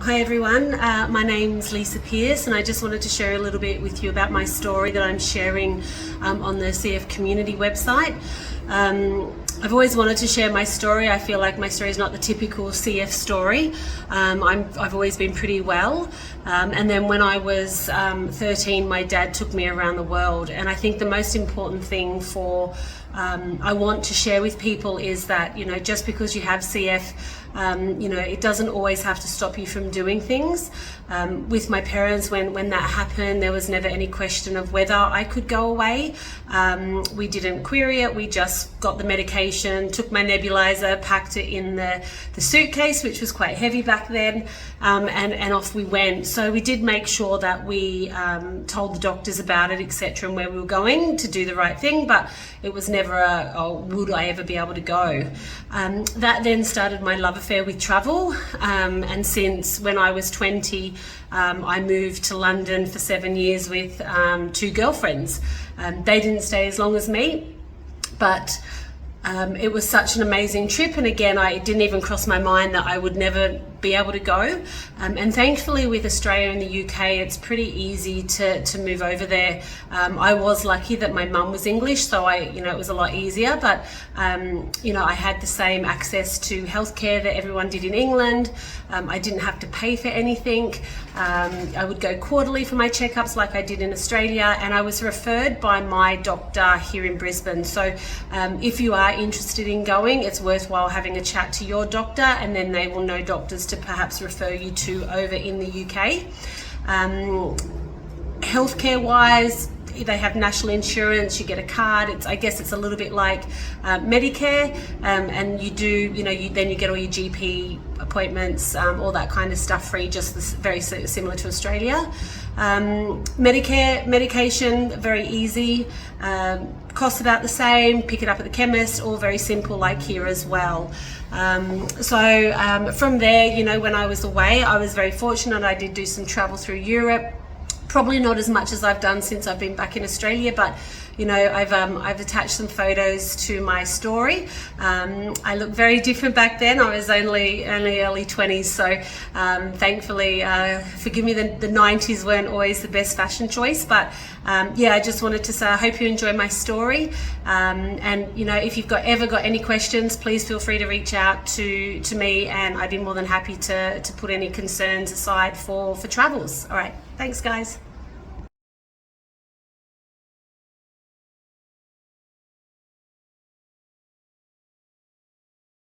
Hi everyone, my name's Lisa Pearce and I just wanted to share a little bit with you about my story that I'm sharing on the CF community website. I've always wanted to share my story. I feel like my story is not the typical CF story. I've always been pretty well. And then when I was 13, my dad took me around the world. And I think the most important thing I want to share with people is that, just because you have CF, it doesn't always have to stop you from doing things. With my parents, when that happened, there was never any question of whether I could go away. We didn't query it. We just got the medication, took my nebulizer, packed it in the suitcase, which was quite heavy back then, and off we went. So we did make sure that we told the doctors about it, etc., and where we were going to do the right thing, but it was never would I ever be able to go. That then started my love affair with travel, and since when I was 20, I moved to London for 7 years with 2 girlfriends. They didn't stay as long as me, but it was such an amazing trip, and again, it didn't even cross my mind that I would never be able to go. And thankfully with Australia and the UK, it's pretty easy to move over there. I was lucky that my mum was English, so it was a lot easier, but I had the same access to healthcare that everyone did in England. I didn't have to pay for anything. I would go quarterly for my checkups like I did in Australia, and I was referred by my doctor here in Brisbane. So if you are interested in going, it's worthwhile having a chat to your doctor, and then they will know doctors to perhaps refer you to over in the UK. Healthcare wise, they have national insurance, you get a card. I guess it's a little bit like Medicare, and you do, then you get all your GP appointments, all that kind of stuff free, just very similar to Australia. Medicare medication, very easy, costs about the same, pick it up at the chemist, all very simple like here as well. From there, when I was away, I was very fortunate. I did do some travel through Europe. Probably not as much as I've done since I've been back in Australia, but I've attached some photos to my story. I look very different back then. I was only early 20s, so thankfully, forgive me, the 90s weren't always the best fashion choice, but I just wanted to say I hope you enjoy my story, and if you've ever got any questions, please feel free to reach out to me, and I'd be more than happy to put any concerns aside for travels. All right, thanks guys.